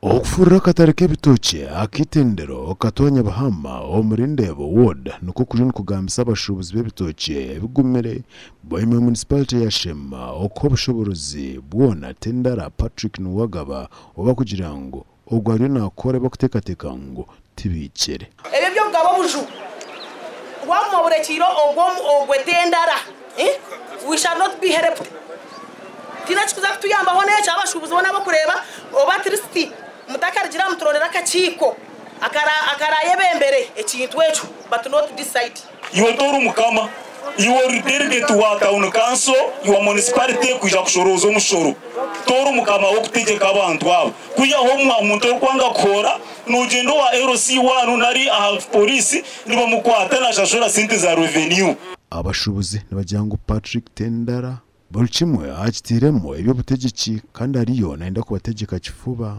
Okufurira akatare k'ebitookye ak'itendero katonya Bahama omuri Ndebo ward niko kuri kugambisa abashubuzi b'ebitookye bigumire boime municipality ya Shema okho obushobozi bwona Tendara Patrick Nuwagaba oba kugira ngo ogwari nakore bakutekateka ngo tibikere ebyo byo ngabo buju wamuburekiro ogwe Tendara we shall not be helped tinachikuza kutuyamba hone cyabashubuzi bona bakureba oba tristi mutakargira muturondera akachiko akaraye bembere ekintu echo but not decide yotoru mukama you are referred to wa town council your municipality kuja kushoroza umushoro toru mukama wo kutegeka abantu abo kuya ho umuntu kwanga kora nugendo wa LC1 nari police nibo mukwata na shashora sente za revenue abashubuzi nabajyango Patrick Tendara Bolchimwe achitiremo ebyo butegeki kandi ariyo naenda kubategeka kifuba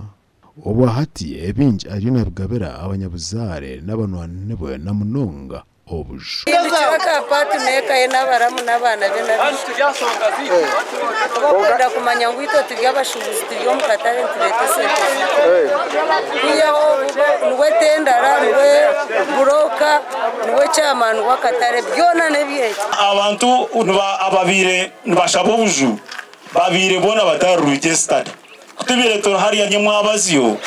obwahati ebinji ari nabigabera abanyabuzare n'abantu na munonga obuju Chaka pati meka ena baramu n'abana bena bakunda kumanya ngwito tugyabashubuzi tugyo mukatare turete sente kuyaho nuwe Tendara nuwe buroka nuwe chairman wakatare byona nebye abantu ababire nibashabo buju babire bona bataru registered kutubire to hariya nyamwabaziyo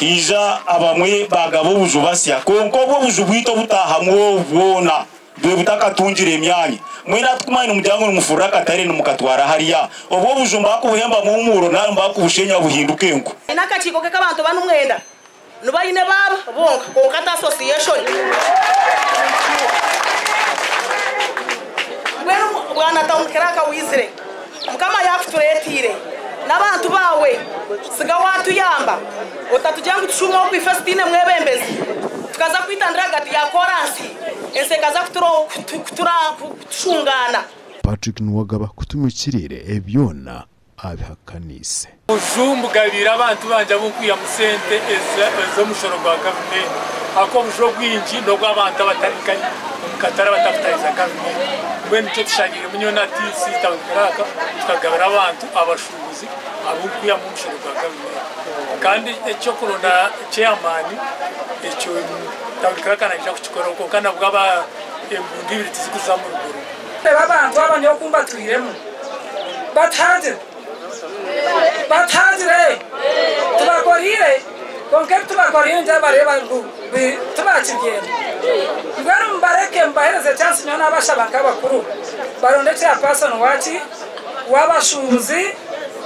hija abamwe bagabo buju basya konko bwo buju bwito butahamwe bona bwe butakatungire emyanya mwera tukumanya umujyango n'umufura katare n'umukatwara hariya obwo buju mbakuhemba mu muro na mbakubushenya buhinduke ngo inakachiko ke kabantu banumwenda nubayine baba bonka konkata association mwera bwana taunkeraka wizire mukama yakuturetire n'abantu bawe siga watuyamba utatujyango tushuma ku ifestine mwebembezi tukaza kwitandira gati ya koransi ese kaza kuturashungana Patrick Nuwagaba kutumikirire ebyona abihakanise ujumbugabira abantu banje abukwiya musente ezo mushoro gwa government ako bujo bwinji no bw'abantu batarikanye mukatara batafutariza government bwene cyo tushagire munyona tisi tawukaraka tukagabira abantu abashubuzi abukwiya mu mushoro gwa government kandi ecyo kurona chairman ecyo tawukaraka naje kukikora ko kana bwaba embundibiri tizikuza mu ruguru abantu abanyo kumba twiremo batazire tubakorire konke tubakorire njabareba tubakigenda ngwaro mbareke mbahereze chance nyona abashabaka bakuru baronde cya person wachi wabashubuzi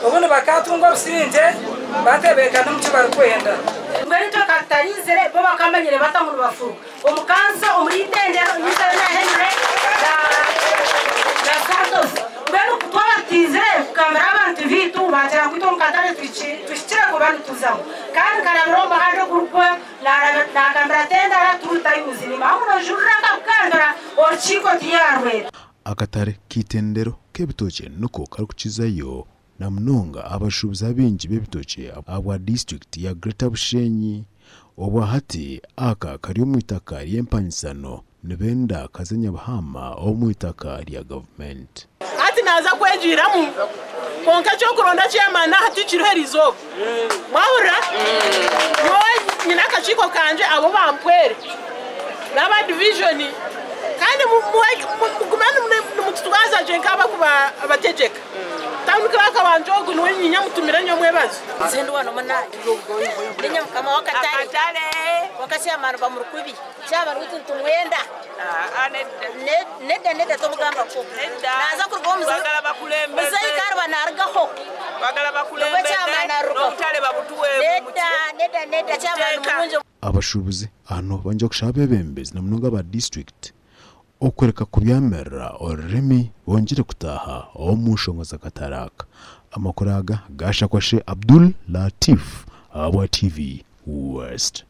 ubundi bakatunga businje batebeka n'umuci barikwenda ngwari to katalizire bo bakamanyire batamuru bafuru umukanso umuyitendero nyisana na Henry da Santos ngwari kutwatizire kamera abantu vitu batera kwito mukatare twishira ko bantu tuzaho kandi karabiromba hado grupo la kamera Tendara tutayuzi ni mahuno juraka kandara orchiko tiyarwe akatare kitendero k'ebitookye nuko karukukizayo na munonga abashubuzi abinji b'ebitookye abwa district ya Greater Bushenyi obwahati aka kari mu itaka ly'empanyisano nibenda kazanya Bahama omu itaka lya government ati naza kwenjiramu konka cyo kuronda chairman hati kiruherizo mwahura yo nyina kachiko kanje abo bampwere naba division kandi mugumana mututwaza je nkaba kuba abategeka tamukaka banjogo no nyinya mutumira nyo mwebazo sendo wano mana ninya mukama wakatare wakasi amana bamurukubi cyaba rutu mwenda neda tomugamba ko naza kurbomuza bagala bakulembe muzayi karba nargaho bagala bakulembe n'ubutale babutuwe neda cyaba munjo abashubuzi hano banje kushabe bembezi na munonga ba district okwereka kubyamera oremi bongire kutaha omushongoza kataraka amakuraga gashakwashe Abdul Latif abwa TV West.